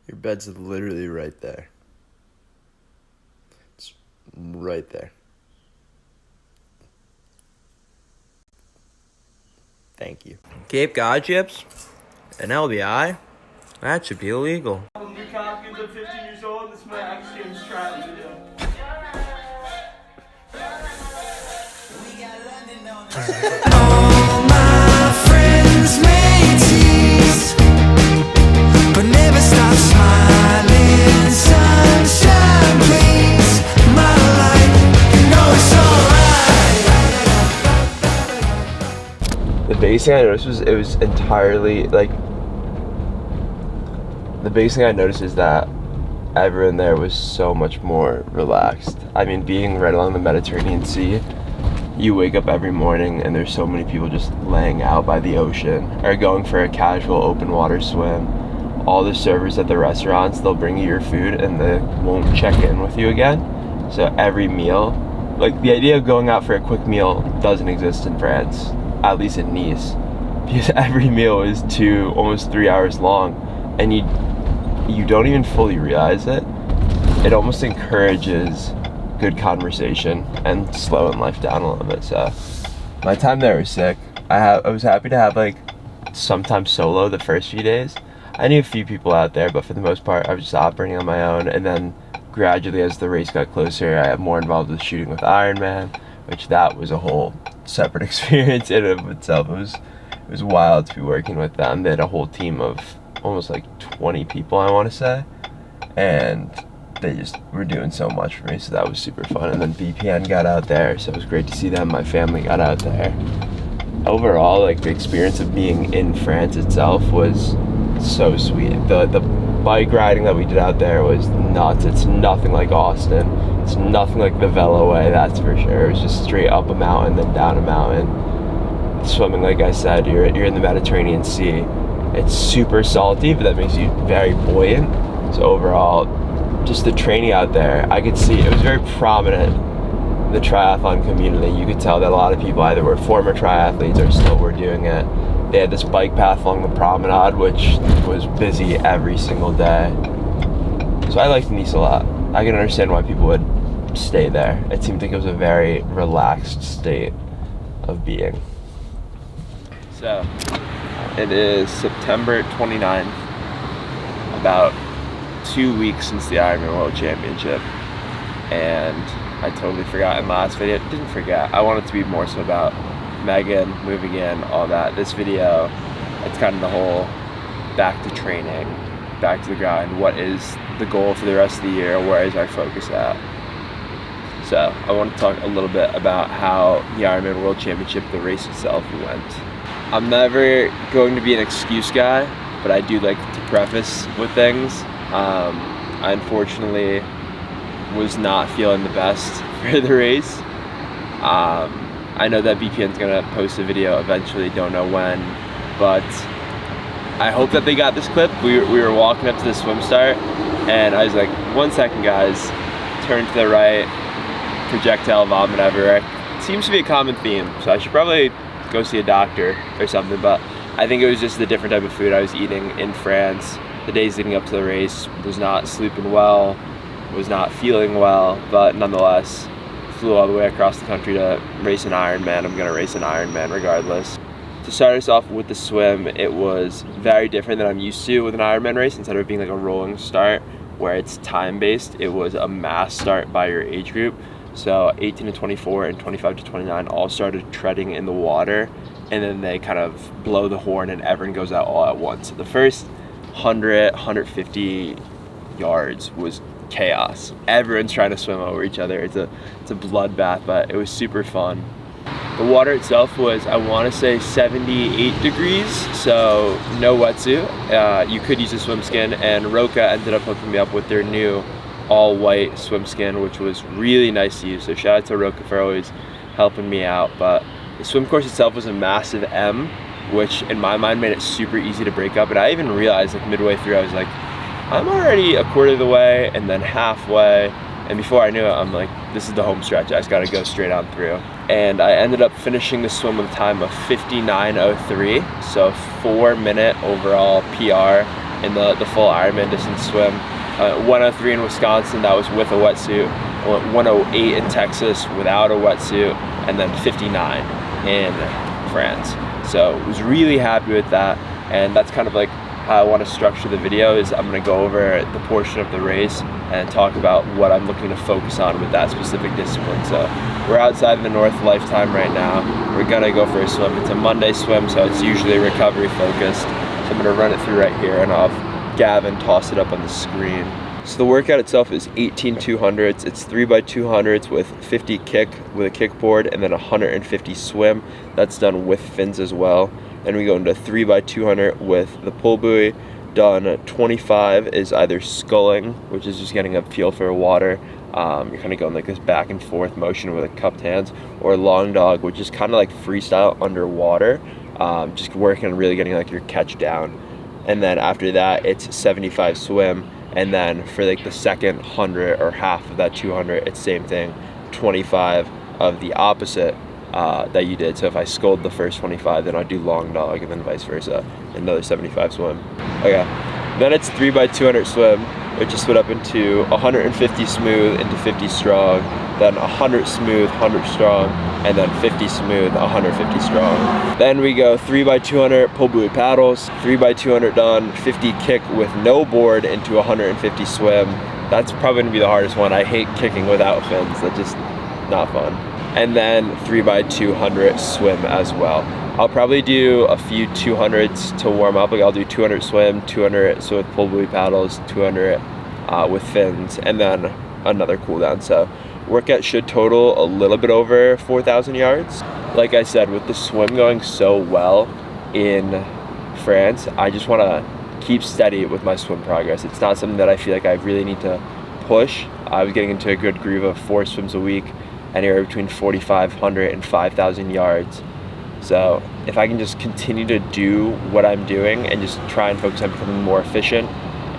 Your bed's literally right there. It's right there. Thank you. Cape Cod chips? An LBI? That should be illegal. I'm 15 years old. This is my X Games trial video. All my friends may tease, but never stop smiling. Sunshine, please, my light, you know it's alright. The biggest thing I noticed was it was entirely like. The biggest thing I noticed is that everyone there was so much more relaxed. I mean, being right along the Mediterranean Sea, you wake up every morning and there's so many people just laying out by the ocean or going for a casual open water swim. All the servers at the restaurants, they'll bring you your food and they won't check in with you again. So every meal, like the idea of going out for a quick meal doesn't exist in France, at least in Nice, because every meal is almost 3 hours long, and you don't even fully realize it. It almost encourages good conversation and slowing life down a little bit. So my time there was sick. I was happy to have like sometimes solo the first few days. I knew a few people out there, but for the most part I was just operating on my own, and then gradually as the race got closer I got more involved with shooting with Ironman, which that was a whole separate experience in and of itself. It was wild to be working with them. They had a whole team of almost like 20 people, I want to say, and they just were doing so much for me, so that was super fun. And then VPN got out there, so it was great to see them. My family got out there. Overall, like the experience of being in France itself was so sweet. The bike riding that we did out there was nuts. It's nothing like Austin. It's nothing like the Velo way, that's for sure. It was just straight up a mountain, then down a mountain. Swimming, like I said, you're in the Mediterranean Sea. It's super salty, but that makes you very buoyant. So overall, just the training out there, I could see it was very prominent in the triathlon community. You could tell that a lot of people either were former triathletes or still were doing it. They had this bike path along the promenade, which was busy every single day. So I liked Nice a lot. I can understand why people would stay there. It seemed like it was a very relaxed state of being. So it is September 29th, about 2 weeks since the Ironman World Championship, and I totally forgot in last video. Didn't forget, I wanted to be more so about Megan, moving in, all that. This video, it's kind of the whole back to training, back to the grind. What is the goal for the rest of the year? Where is our focus at? So I want to talk a little bit about how the Ironman World Championship, the race itself, went. I'm never going to be an excuse guy, but I do like to preface with things. I unfortunately was not feeling the best for the race. I know that BPN's gonna post a video eventually, don't know when, but I hope that they got this clip. We were walking up to the swim start, and I was like, 1 second guys, turn to the right, projectile vomit everywhere. It seems to be a common theme, so I should probably go see a doctor or something, but I think it was just the different type of food I was eating in France. The days leading up to the race, was not sleeping well, was not feeling well, but nonetheless, flew all the way across the country to race an Ironman. I'm gonna race an Ironman regardless. To start us off with the swim, it was very different than I'm used to with an Ironman race. Instead of it being like a rolling start where it's time-based, it was a mass start by your age group. So 18 to 24 and 25 to 29 all started treading in the water, and then they kind of blow the horn and everyone goes out all at once. So the first 100, 150 yards was chaos. Everyone's trying to swim over each other. It's a bloodbath, but it was super fun. The water itself was, I want to say 78 degrees, so no wetsuit. You could use a swim skin, and Roka ended up hooking me up with their new all white swim skin, which was really nice to use. So shout out to Roka for always helping me out. But the swim course itself was a massive M, which in my mind made it super easy to break up. And I even realized like midway through, I was like, I'm already a quarter of the way and then halfway. And before I knew it, I'm like, this is the home stretch. I just gotta go straight on through. And I ended up finishing the swim with a time of 59:03, so 4-minute overall PR. in the full Ironman distance swim. 103 in Wisconsin, that was with a wetsuit. 108 in Texas without a wetsuit, and then 59 in France. So I was really happy with that, and that's kind of like how I want to structure the video. Is I'm going to go over the portion of the race and talk about what I'm looking to focus on with that specific discipline. So we're outside the North Lifetime right now. We're going to go for a swim. It's a Monday swim, so it's usually recovery focused. So I'm going to run it through right here, and I'll have Gavin toss it up on the screen. So the workout itself is 18 200s. It's 3x200s with 50 kick with a kickboard, and then 150 swim. That's done with fins as well. Then we go into 3x200 with the pull buoy. Done 25 is either sculling, which is just getting a feel for water. You're kind of going like this back and forth motion with a cupped hands, or long dog, which is kind of like freestyle underwater, just working on really getting like your catch down. And then after that, it's 75 swim. And then for like the second 100 or half of that 200, it's same thing, 25 of the opposite that you did. So if I sculled the first 25, then I'd do long dog, and then vice versa, another 75 swim. Okay, then it's 3x200 swim, which is split up into 150 smooth into 50 strong, then 100 smooth, 100 strong, and then 50 smooth, 150 strong. Then we go 3x200 pull buoy paddles, 3x200 done, 50 kick with no board into 150 swim. That's probably gonna be the hardest one. I hate kicking without fins, that's just not fun. And then 3x200 swim as well. I'll probably do a few 200s to warm up. Like I'll do 200 swim, 200 so with pull buoy paddles, 200 with fins, and then another cool down. So workout should total a little bit over 4,000 yards. Like I said, with the swim going so well in France, I just want to keep steady with my swim progress. It's not something that I feel like I really need to push. I was getting into a good groove of 4 swims a week, anywhere between 4,500 and 5,000 yards. So if I can just continue to do what I'm doing and just try and focus on becoming more efficient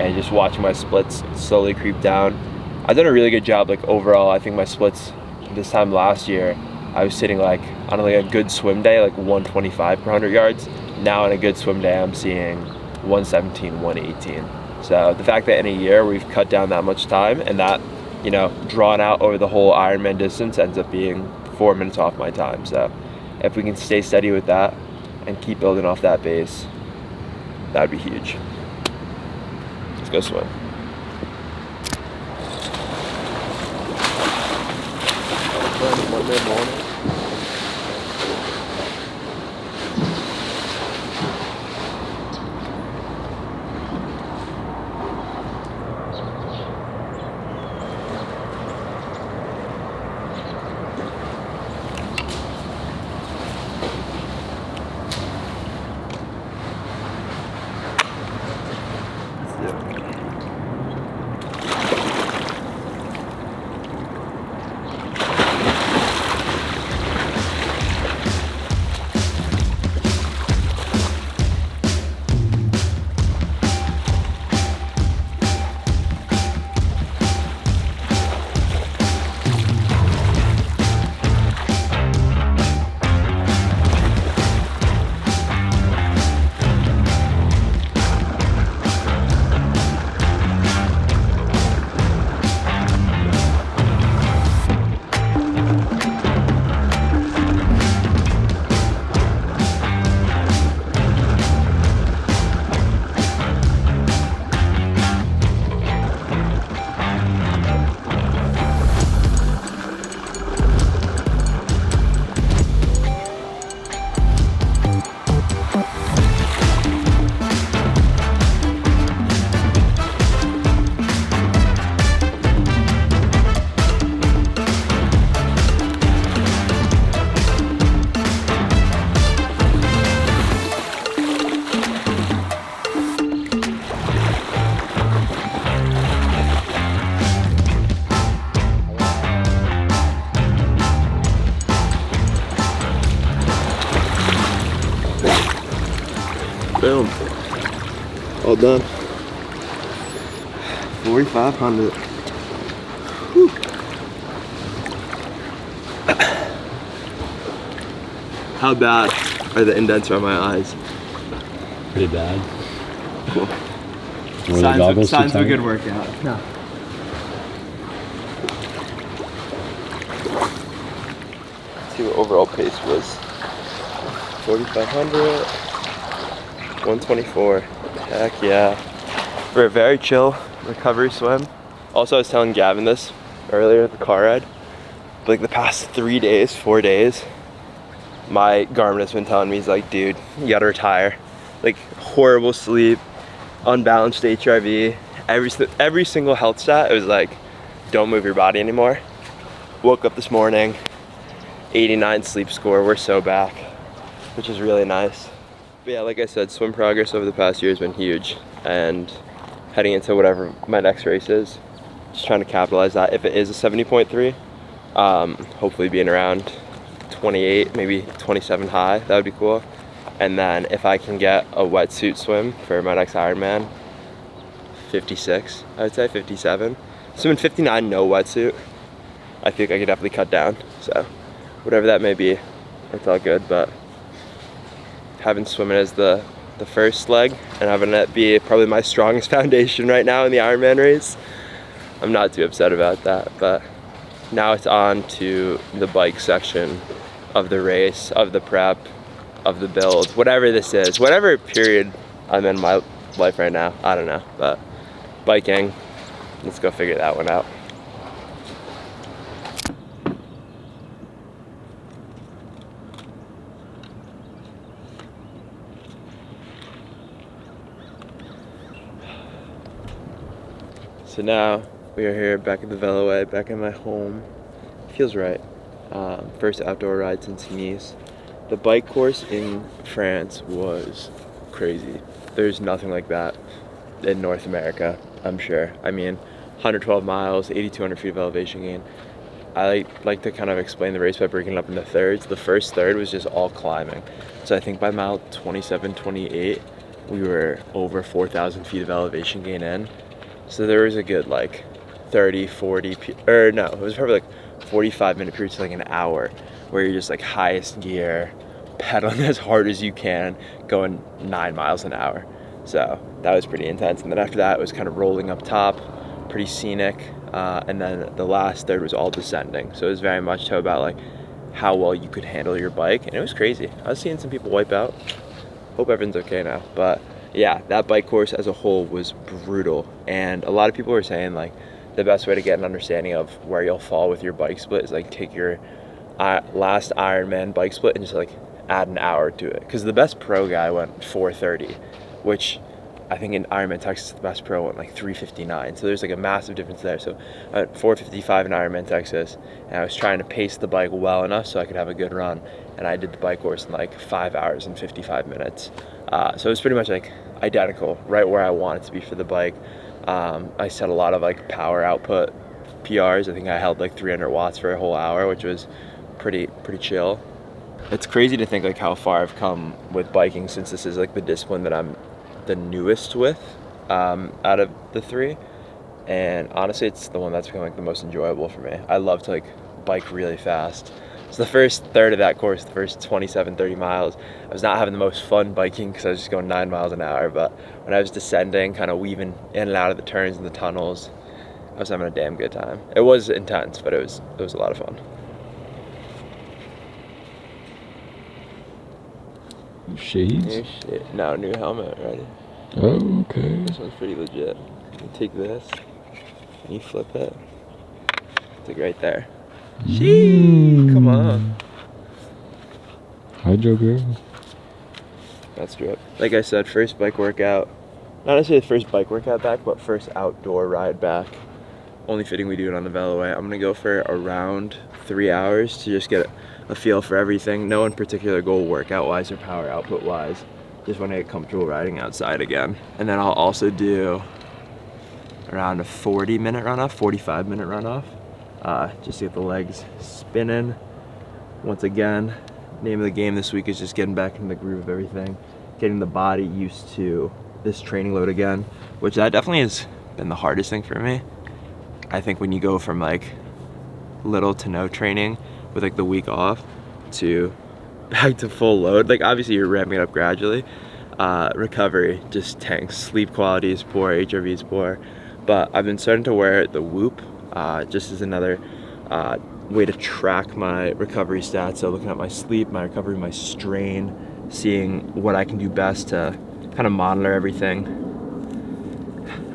and just watching my splits slowly creep down. I've done a really good job, like overall. I think my splits this time last year, I was sitting like on like a good swim day, like 125 per 100 yards. Now on a good swim day, I'm seeing 117, 118. So the fact that in a year we've cut down that much time, and that, you know, drawn out over the whole Ironman distance ends up being 4 minutes off my time. So if we can stay steady with that and keep building off that base, that'd be huge. Let's go swim. Monday morning. Boom. All done. 4,500. Whew. How bad are the indents around my eyes? Pretty bad. Cool. Were the goggles too Signs of a tight? good workout. No. Two overall pace was 4,500, 124. Heck yeah. For a very chill recovery swim. Also, I was telling Gavin this earlier at the car ride. But like the past 3 days, 4 days, my Garmin has been telling me, he's like, dude, you gotta retire. Like horrible sleep, unbalanced HRV, every single health stat, it was like, don't move your body anymore. Woke up this morning, 89 sleep score, we're so back, which is really nice. But yeah, like I said, swim progress over the past year has been huge, and heading into whatever my next race is, just trying to capitalize that. If it is a 70.3, hopefully being around 28, maybe 27 high, that would be cool. And then if I can get a wetsuit swim for my next Ironman, 56, I would say 57. Swimming 59 no wetsuit, I think I could definitely cut down. So whatever that may be, it's all good. But having swimming as the first leg and having that be probably my strongest foundation right now in the Ironman race, I'm not too upset about that. But now it's on to the bike section of the race, of the prep, of the build, whatever this is, whatever period I'm in my life right now, I don't know, but biking, let's go figure that one out. So now we are here back at the Veloway, back in my home. Feels right. First outdoor ride since Nice. The bike course in France was crazy. There's nothing like that in North America, I'm sure. I mean, 112 miles, 8,200 feet of elevation gain. I like to kind of explain the race by breaking it up into thirds. The first third was just all climbing. So I think by mile 27, 28, we were over 4,000 feet of elevation gain in. So there was a good like 30, 40, or no, it was probably like 45-minute period to like an hour where you're just like highest gear, pedaling as hard as you can, going 9 miles an hour. So that was pretty intense. And then after that, it was kind of rolling up top, pretty scenic. And then the last third was all descending. So it was very much so about like how well you could handle your bike. And it was crazy. I was seeing some people wipe out. Hope everyone's okay now. But yeah, that bike course as a whole was brutal. And a lot of people were saying like the best way to get an understanding of where you'll fall with your bike split is like take your last Ironman bike split and just like add an hour to it. Because the best pro guy went 4:30, which I think in Ironman Texas, the best pro went like 3:59. So there's like a massive difference there. So I went 4:55 in Ironman Texas, and I was trying to pace the bike well enough so I could have a good run. And I did the bike course in like 5 hours and 55 minutes. So it was pretty much like identical, right where I want it to be for the bike. I set a lot of like power output PRs. I think I held like 300 watts for a whole hour, which was pretty chill. It's crazy to think like how far I've come with biking since this is like the discipline that I'm the newest with out of the three. And honestly, it's the one that's become like the most enjoyable for me. I love to like bike really fast. So the first third of that course, the first 27, 30 miles, I was not having the most fun biking because I was just going 9 miles an hour. But when I was descending, kind of weaving in and out of the turns and the tunnels, I was having a damn good time. It was intense, but it was a lot of fun. Shades? New shit. No, new helmet, ready? Oh, okay. This one's pretty legit. You take this, and you flip it. It's like right there. Sheesh, come on. Hydro girl. That's drip. Like I said, first bike workout. Not necessarily the first bike workout back, but first outdoor ride back. Only fitting we do it on the Veloway. I'm gonna go for around 3 hours to just get a feel for everything. No in particular goal workout-wise or power output-wise. Just want to get comfortable riding outside again. And then I'll also do around a 40-minute runoff, 45-minute runoff. Just to get the legs spinning. Once again, name of the game this week is just getting back in the groove of everything. Getting the body used to this training load again, which that definitely has been the hardest thing for me. I think when you go from like little to no training with like the week off to back to full load, like obviously you're ramping it up gradually, recovery just tanks. Sleep quality is poor, HRV is poor. But I've been starting to wear the Whoop just as another way to track my recovery stats. So looking at my sleep, my recovery, my strain, seeing what I can do best to kind of monitor everything.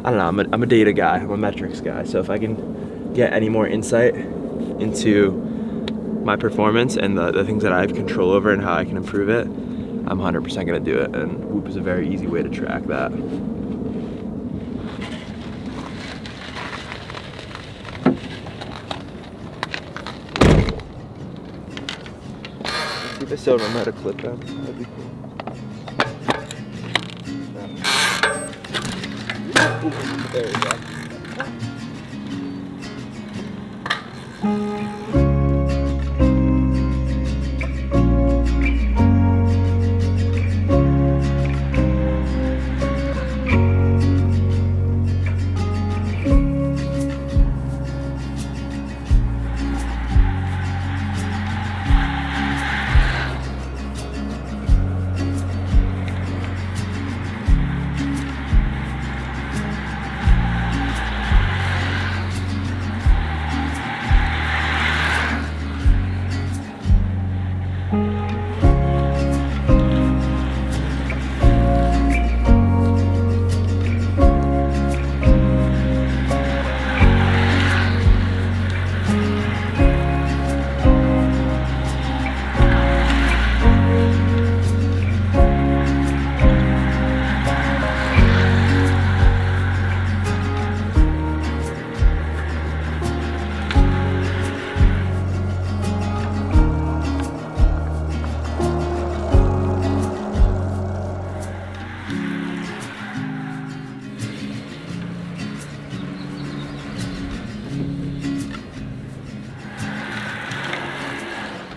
I don't know, I'm a data guy, I'm a metrics guy. So if I can get any more insight into my performance and the things that I have control over and how I can improve it, I'm 100% gonna do it. And Whoop is a very easy way to track that. If I still remember how to clip them, that'd be cool. Ooh, there we go.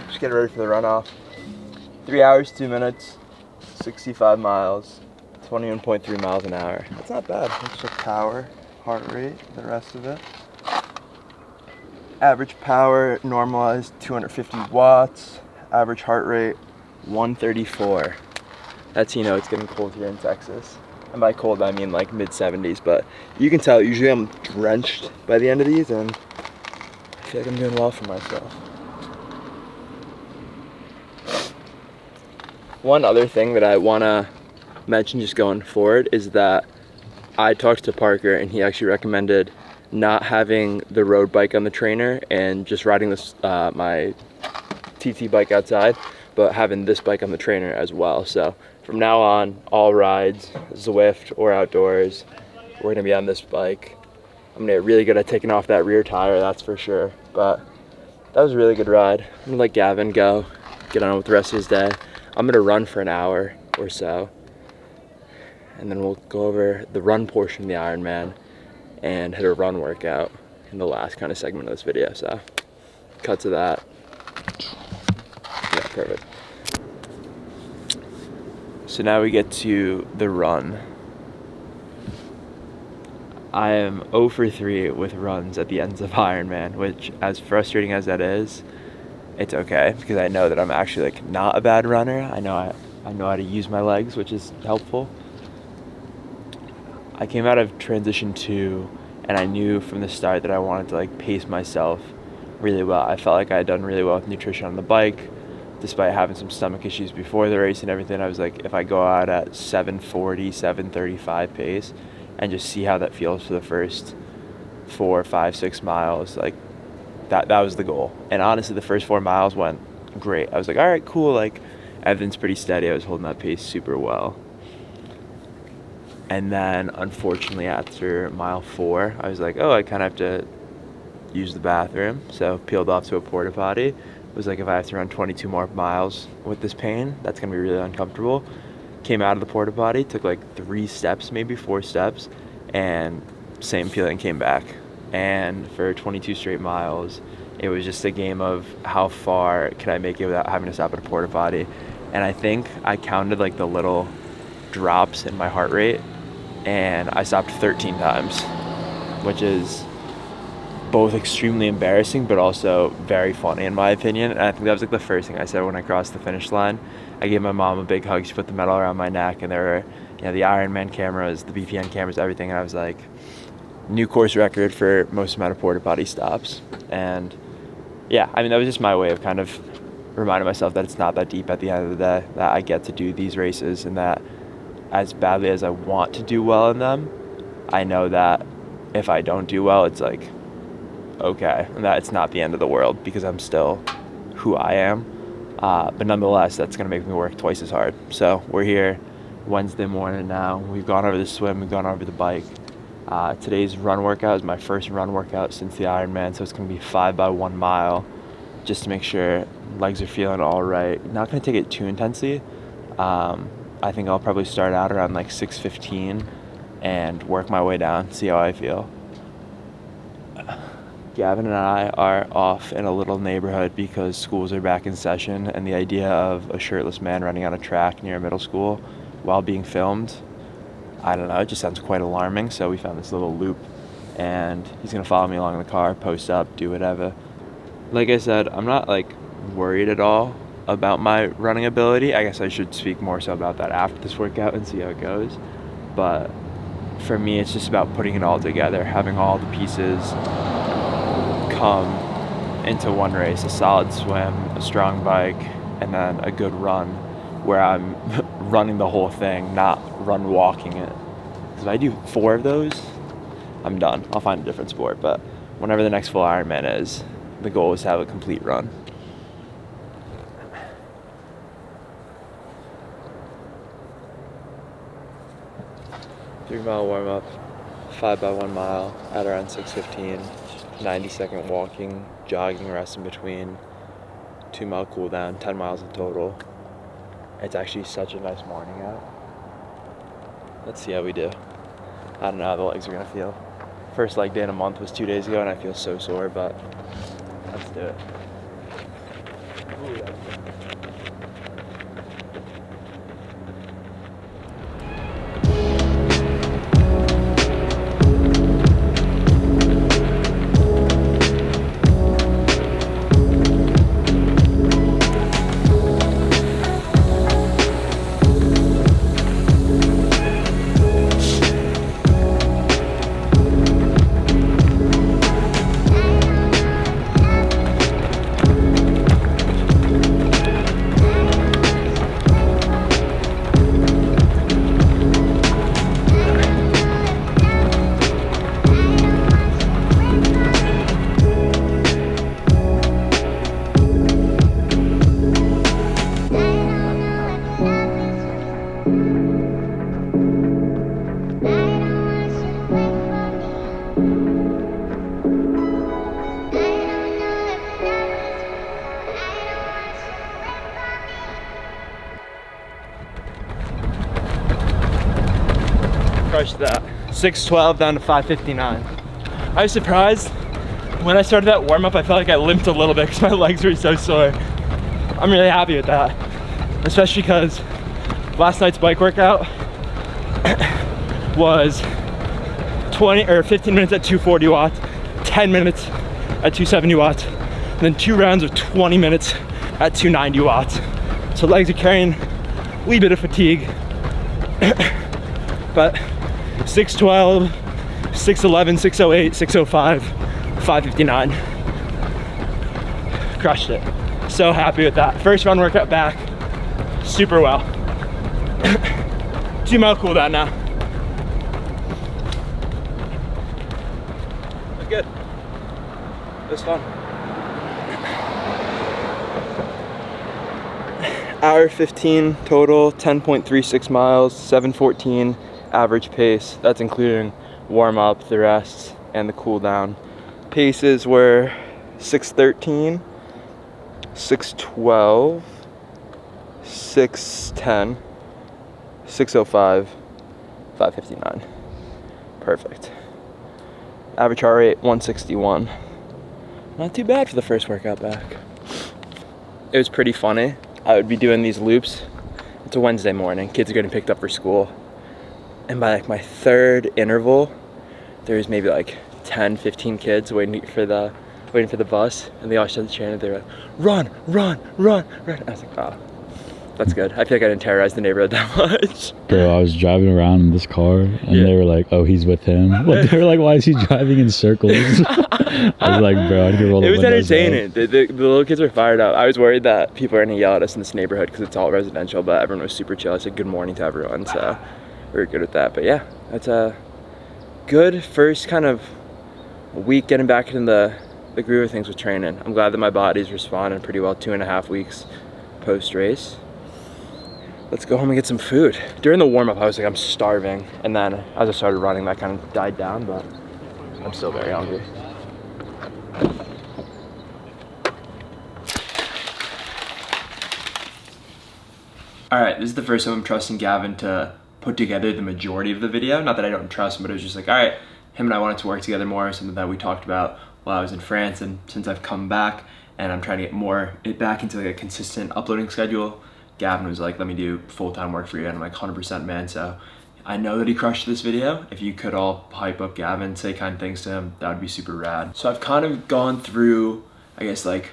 Just getting ready for the runoff. 3 hours, 2 minutes, 65 miles, 21.3 miles an hour. That's not bad. Let's check power, heart rate, the rest of it. Average power, normalized 250 watts. Average heart rate, 134. That's, you know, it's getting cold here in Texas. And by cold, I mean like mid 70s, but you can tell usually I'm drenched by the end of these, and I feel like I'm doing well for myself. One other thing that I want to mention just going forward is that I talked to Parker and he actually recommended not having the road bike on the trainer and just riding this my TT bike outside, but having this bike on the trainer as well. So from now on, all rides, Zwift or outdoors, we're gonna be on this bike. I'm gonna get really good at taking off that rear tire, that's for sure. But that was a really good ride. I'm gonna let Gavin go, get on with the rest of his day. I'm gonna run for an hour or so, and then we'll go over the run portion of the Ironman and hit a run workout in the last kind of segment of this video. So, cut to that. Yeah, perfect. So now we get to the run. I am 0 for 3 with runs at the ends of Ironman, which, as frustrating as that is, it's okay, because I know that I'm actually like not a bad runner. I know how to use my legs, which is helpful. I came out of transition 2 and I knew from the start that I wanted to like pace myself really well. I felt like I had done really well with nutrition on the bike, despite having some stomach issues before the race and everything. I was like, if I go out at 7:40, 7:35 pace and just see how that feels for the first 4, 5, 6 miles, like that was the goal. And honestly, the first 4 miles went great. I was like, all right, cool, like everything's pretty steady. I was holding that pace super well. And then unfortunately after mile 4, I was like, oh, I kind of have to use the bathroom. So peeled off to a porta potty. It was like, if I have to run 22 more miles with this pain, that's gonna be really uncomfortable. Came out of the porta potty, took like 3 steps, maybe 4 steps, and same feeling came back. And for 22 straight miles, it was just a game of how far can I make it without having to stop at a porta potty. And I think I counted like the little drops in my heart rate, and I stopped 13 times, which is both extremely embarrassing but also very funny in my opinion. And I think that was like the first thing I said when I crossed the finish line. I gave my mom a big hug. She put the medal around my neck, and there were, the Ironman cameras, the BPN cameras, everything. And I was like, new course record for most amount of porta potty stops. And yeah, I mean, that was just my way of kind of reminding myself that it's not that deep at the end of the day, that I get to do these races, and that as badly as I want to do well in them, I know that if I don't do well, it's like, okay, and that it's not the end of the world, because I'm still who I am. But nonetheless, that's going to make me work twice as hard. So we're here Wednesday morning now. We've gone over the swim, we've gone over the bike. Today's run workout is my first run workout since the Ironman, so it's going to be 5 by 1 mile, just to make sure legs are feeling all right. Not going to take it too intensely. I think I'll probably start out around like 6:15 and work my way down, see how I feel. Gavin and I are off in a little neighborhood because schools are back in session, and the idea of a shirtless man running on a track near a middle school while being filmed, I don't know, it just sounds quite alarming. So we found this little loop, and he's gonna follow me along in the car, post up, do whatever. Like I said, I'm not like worried at all about my running ability. I guess I should speak more so about that after this workout and see how it goes. But for me, it's just about putting it all together, having all the pieces come into one race: a solid swim, a strong bike, and then a good run where I'm running the whole thing, not run walking it. Because if I do 4 of those, I'm done. I'll find a different sport. But whenever the next full Ironman is, the goal is to have a complete run. Three-mile warm-up, 5 by 1 mile at around 6:15, 90-second walking, jogging, rest in between, 2-mile cool down, 10 miles in total. It's actually such a nice morning out. Let's see how we do. I don't know how the legs are gonna feel. First leg day in a month was 2 days ago, and I feel so sore, but let's do it. Ooh, that's good. Crushed that. 6:12 down to 5:59. I was surprised when I started that warm up. I felt like I limped a little bit because my legs were so sore. I'm really happy with that, especially because last night's bike workout was 15 minutes at 240 watts, 10 minutes at 270 watts, and then 2 rounds of 20 minutes at 290 watts. So legs are carrying a wee bit of fatigue. But 6:12, 6:11, 6:08, 6:05, 5:59. Crushed it. So happy with that. First run workout back, super well. 2-mile cool down now. Look good. It was fun. Hour 15 total, 10.36 miles, 7:14 average pace. That's including warm up, the rest, and the cool down. Paces were 6:13, 6:12, 6:10, 6:05, 5:59. Perfect. Average heart rate 161. Not too bad for the first workout back. It was pretty funny. I would be doing these loops. It's a Wednesday morning. Kids are getting picked up for school. And by like my 3rd interval, there's maybe like 10, 15 kids waiting for the bus, and they all started chanting. They were like, "Run, run, run, run!" I was like, "Oh, That's good. I feel like I didn't terrorize the neighborhood that much. Bro, I was driving around in this car, and Yeah. they were like, "Oh, he's with him." Like, they were like, "Why is he driving in circles?" I was like, "Bro, I need to roll the It was windows entertaining. up." The little kids were fired up. I was worried that people are gonna yell at us in this neighborhood because it's all residential, but everyone was super chill. I said good morning to everyone, so we were good with that. But yeah, that's a good first kind of week getting back into the groove of things with training. I'm glad that my body's responding pretty well 2.5 weeks post-race. Let's go home and get some food. During the warm-up, I was like, I'm starving. And then as I started running, that kind of died down, but I'm still very hungry. All right, this is the first time I'm trusting Gavin to put together the majority of the video. Not that I don't trust him, but it was just like, all right, him and I wanted to work together more, something that we talked about while I was in France, and since I've come back and I'm trying to get back into like a consistent uploading schedule, Gavin was like, let me do full-time work for you, and I'm like 100% man. So I know that he crushed this video. If you could all hype up Gavin, say kind things to him, that would be super rad. So I've kind of gone through, I guess, like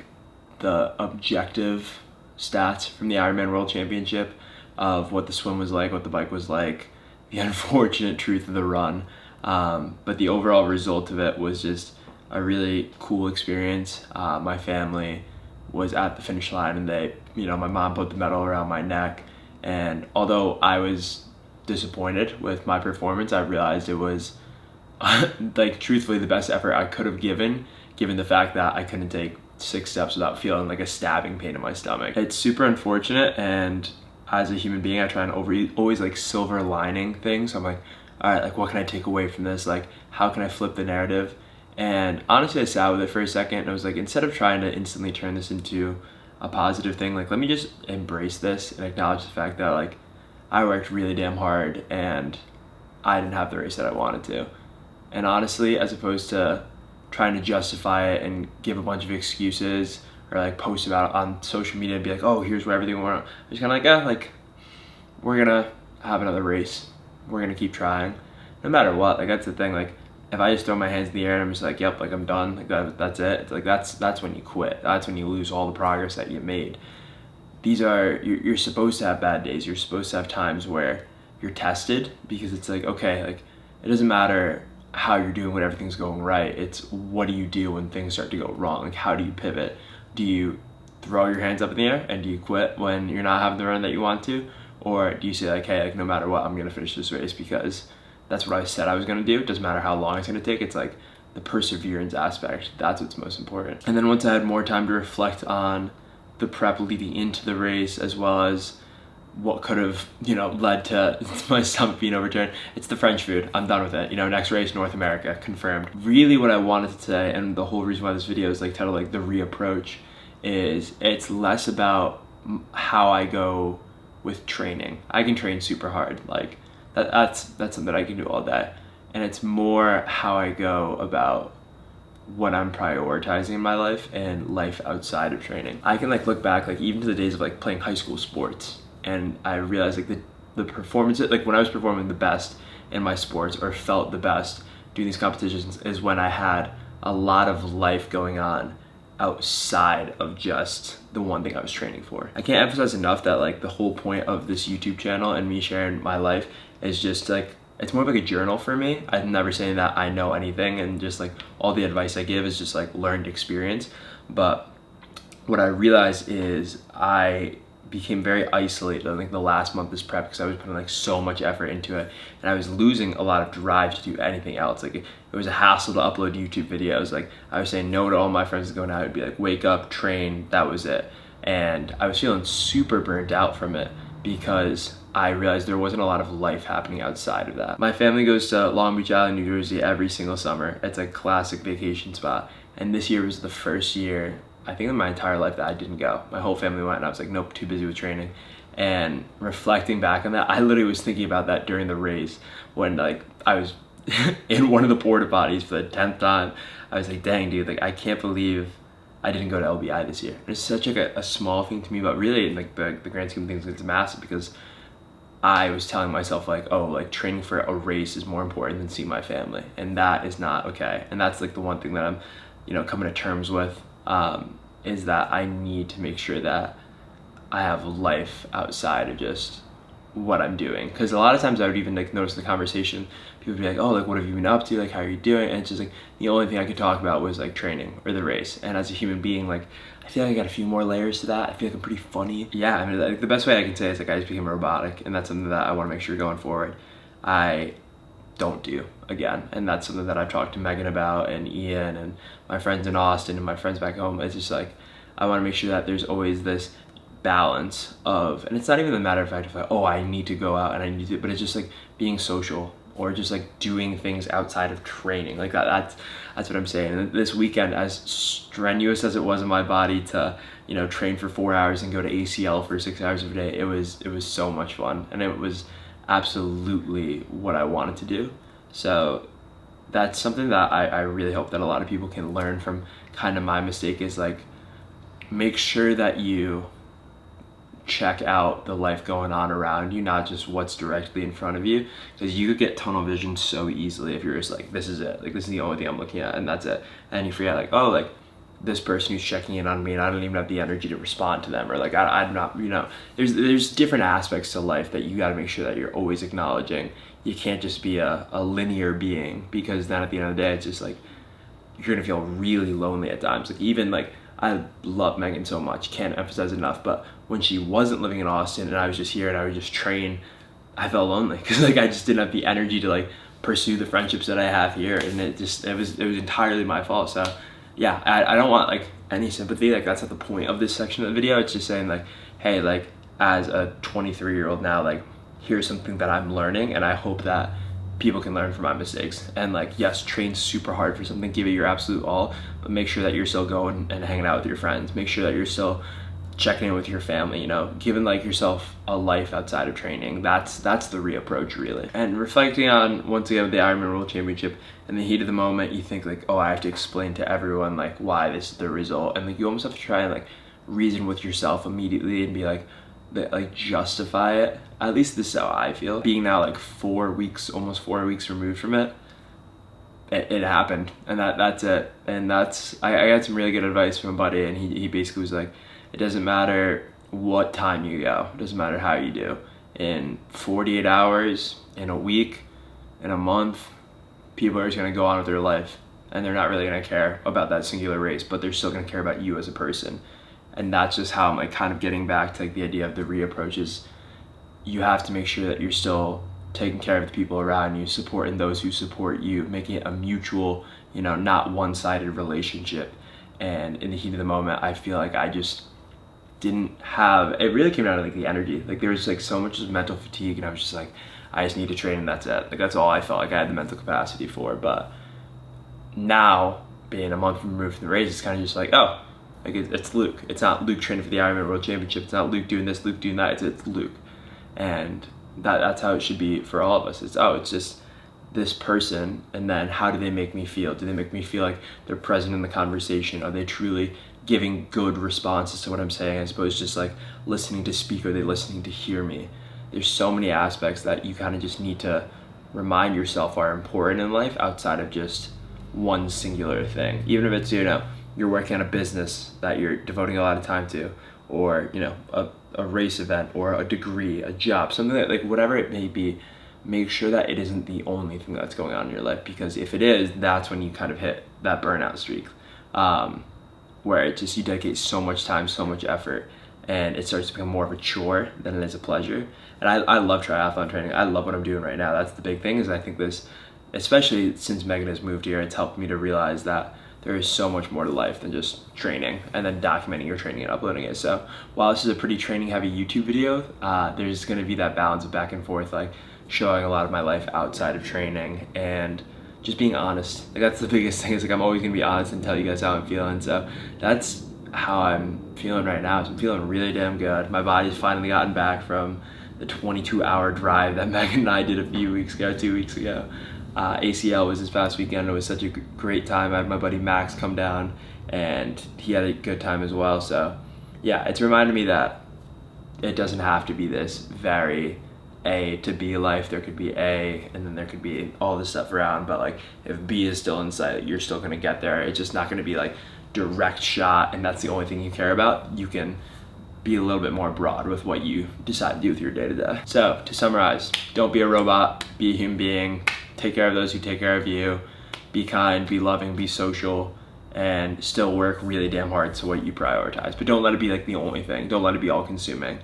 the objective stats from the Ironman World Championship of what the swim was like, what the bike was like, the unfortunate truth of the run. But the overall result of it was just a really cool experience. My family was at the finish line, and they, you know, my mom put the medal around my neck, and although I was disappointed with my performance, I realized it was like truthfully the best effort I could have given the fact that I couldn't take 6 steps without feeling like a stabbing pain in my stomach. It's super unfortunate, and as a human being, I try and always like silver lining things. I'm like, all right, like what can I take away from this? Like, how can I flip the narrative? And honestly, I sat with it for a second, and I was like, instead of trying to instantly turn this into a positive thing, like let me just embrace this and acknowledge the fact that like I worked really damn hard and I didn't have the race that I wanted to. And honestly, as opposed to trying to justify it and give a bunch of excuses or like post about it on social media and be like, oh, here's where everything went, I'm just kind of like, yeah, like we're gonna have another race. We're gonna keep trying, no matter what. Like that's the thing. Like if I just throw my hands in the air and I'm just like, yep, like I'm done, like that's it. It's like that's when you quit. That's when you lose all the progress that you made. You're supposed to have bad days. You're supposed to have times where you're tested, because it's like, okay, like it doesn't matter how you're doing when everything's going right. It's what do you do when things start to go wrong? Like how do you pivot? Do you throw your hands up in the air and do you quit when you're not having the run that you want to? Or do you say like, hey, like no matter what, I'm gonna finish this race because that's what I said I was gonna do. It doesn't matter how long it's gonna take. It's like the perseverance aspect. That's what's most important. And then once I had more time to reflect on the prep leading into the race, as well as what could have, you know, led to my stomach being overturned, it's the French food. I'm done with it. You know, next race, North America, confirmed. Really what I wanted to say, and the whole reason why this video is like titled like the Reapproach, is it's less about how I go with training. I can train super hard. Like that's something I can do all day. And it's more how I go about what I'm prioritizing in my life and life outside of training. I can like look back like even to the days of like playing high school sports, and I realized like the performances, like when I was performing the best in my sports or felt the best doing these competitions, is when I had a lot of life going on outside of just the one thing I was training for. I can't emphasize enough that like the whole point of this YouTube channel and me sharing my life is just like, it's more of like a journal for me. I'm never saying that I know anything, and just like all the advice I give is just like learned experience. But what I realized is I became very isolated I think the last month of this prep, because I was putting like so much effort into it, and I was losing a lot of drive to do anything else. Like it was a hassle to upload YouTube videos. Like I was saying no to all my friends going out. It'd be like wake up, train, that was it. And I was feeling super burnt out from it, because I realized there wasn't a lot of life happening outside of that. My family goes to Long Beach Island, New Jersey every single summer. It's a classic vacation spot. And this year was the first year, I think in my entire life, that I didn't go. My whole family went, and I was like, nope, too busy with training. And reflecting back on that, I literally was thinking about that during the race when like I was in one of the porta potties for the 10th time. I was like, dang dude, like I can't believe I didn't go to LBI this year. It's such like a small thing to me, but really in like the grand scheme of things, it's massive, because I was telling myself like, oh, like training for a race is more important than seeing my family, and that is not okay. And that's like the one thing that I'm, you know, coming to terms with, is that I need to make sure that I have life outside of just what I'm doing. Because a lot of times I would even like notice the conversation, people would be like, oh, like what have you been up to, like how are you doing? And it's just like the only thing I could talk about was like training or the race. And as a human being, like I feel like I got a few more layers to that. I feel like I'm pretty funny. Yeah, I mean, like the best way I can say is like I just became robotic, and that's something that I want to make sure going forward I don't do again. And that's something that I've talked to Megan about, and Ian, and my friends in Austin, and my friends back home. It's just like I want to make sure that there's always this balance of, and it's not even the matter of fact of like, oh, I need to go out and I need to, but it's just like being social or just like doing things outside of training. Like that's what I'm saying. And this weekend, as strenuous as it was in my body to, you know, train for 4 hours and go to ACL for 6 hours of a day, it was so much fun, and it was absolutely what I wanted to do. So that's something that I really hope that a lot of people can learn from kind of my mistake, is like make sure that you check out the life going on around you, not just what's directly in front of you, because you could get tunnel vision so easily if you're just like, this is it, like this is the only thing I'm looking at and that's it, and you forget like, oh, like this person who's checking in on me and I don't even have the energy to respond to them, or like I'm not, you know, there's different aspects to life that you got to make sure that you're always acknowledging. You can't just be a linear being, because then at the end of the day it's just like you're gonna feel really lonely at times. Like even like I love Megan so much, can't emphasize enough, but when she wasn't living in Austin and I was just here and I would just train, I felt lonely because like I just didn't have the energy to like pursue the friendships that I have here, and it was entirely my fault. So yeah, I don't want like any sympathy, like that's not the point of this section of the video. It's just saying like, hey, like as a 23-year-old now, like here's something that I'm learning, and I hope that people can learn from my mistakes. And like, yes, train super hard for something, give it your absolute all, but make sure that you're still going and hanging out with your friends. Make sure that you're still checking in with your family, you know, giving like yourself a life outside of training. That's the reapproach really. And reflecting on, once again, the Ironman World Championship, in the heat of the moment, you think like, oh, I have to explain to everyone like why this is the result, and like you almost have to try and like reason with yourself immediately and be like justify it. At least this is how I feel. Being now like 4 weeks, almost 4 weeks removed from it, it happened, and that's it. And that's I got some really good advice from a buddy, and he basically was like, it doesn't matter what time you go, it doesn't matter how you do. In 48 hours, in a week, in a month, people are just gonna go on with their life, and they're not really gonna care about that singular race, but they're still gonna care about you as a person. And that's just how I'm like kind of getting back to like the idea of the reapproaches. You have to make sure that you're still taking care of the people around you, supporting those who support you, making it a mutual, you know, not one-sided relationship. And in the heat of the moment, I feel like I just didn't have, it really came down to like the energy. Like there was like so much mental fatigue, and I was just like, I just need to train and that's it. Like that's all I felt like I had the mental capacity for. But now, being a month removed from the race, it's kind of just like, oh, like it's Luke. It's not Luke training for the Ironman World Championship. It's not Luke doing this, Luke doing that. It's Luke. And that's how it should be for all of us. It's just this person, and then how do they make me feel? Do they make me feel like they're present in the conversation? Are they truly giving good responses to what I'm saying, as opposed to just like listening to speak? Are they listening to hear me? There's so many aspects that you kind of just need to remind yourself are important in life outside of just one singular thing. Even if it's, you know, you're working on a business that you're devoting a lot of time to, or, you know, a race event, or a degree, a job, something that, like, whatever it may be, make sure that it isn't the only thing that's going on in your life, because if it is, that's when you kind of hit that burnout streak, where it just, you dedicate so much time, so much effort, and it starts to become more of a chore than it is a pleasure. And I love triathlon training. I love what I'm doing right now. That's the big thing, is I think this, especially since Megan has moved here, it's helped me to realize that there is so much more to life than just training and then documenting your training and uploading it. So while this is a pretty training heavy YouTube video, there's gonna be that balance of back and forth, like showing a lot of my life outside of training and just being honest. Like that's the biggest thing, is like I'm always gonna be honest and tell you guys how I'm feeling. So that's how I'm feeling right now. So I'm feeling really damn good. My body's finally gotten back from the 22-hour drive that Megan and I did a few weeks ago, 2 weeks ago. ACL was this past weekend. It was such a great time. I had my buddy Max come down, and he had a good time as well. So yeah, it's reminded me that it doesn't have to be this very A to B life. There could be A, and then there could be all this stuff around, but like if B is still in sight, you're still gonna get there. It's just not gonna be like direct shot and that's the only thing you care about. You can be a little bit more broad with what you decide to do with your day to day. So to summarize, don't be a robot, be a human being, take care of those who take care of you, be kind, be loving, be social, and still work really damn hard to what you prioritize. But don't let it be like the only thing. Don't let it be all consuming.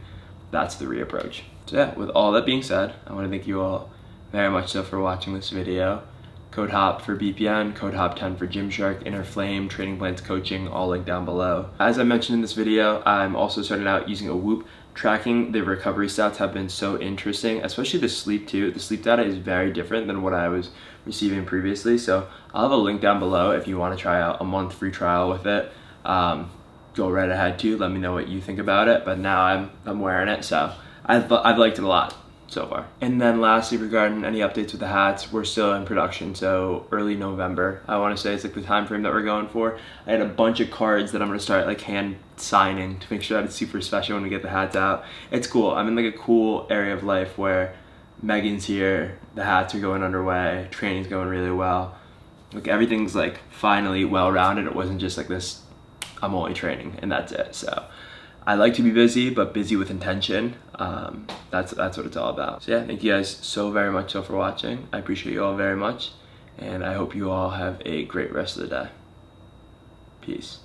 That's the reapproach. So yeah, with all that being said, I want to thank you all very much so for watching this video. Code HOP for BPN, code HOP10 for Gymshark, Inner Flame, Training Plans Coaching, all linked down below. As I mentioned in this video, I'm also starting out using AYOOOOOOO. Tracking the recovery stats have been so interesting, especially the sleep too. The sleep data is very different than what I was receiving previously. So I'll have a link down below if you want to try out a month free trial with it. Go right ahead too. Let me know what you think about it. But now I'm wearing it, so I've liked it a lot so far. And then lastly, regarding any updates with the hats, we're still in production, so early November. I want to say it's like the time frame that we're going for. I had a bunch of cards that I'm going to start like hand signing to make sure that it's super special when we get the hats out. It's cool. I'm in like a cool area of life where Megan's here, the hats are going underway, training's going really well. Like everything's like finally well-rounded. It wasn't just like this, I'm only training and that's it. So I like to be busy, but busy with intention. That's what it's all about. So yeah, thank you guys so very much so for watching. I appreciate you all very much, and I hope you all have a great rest of the day. Peace.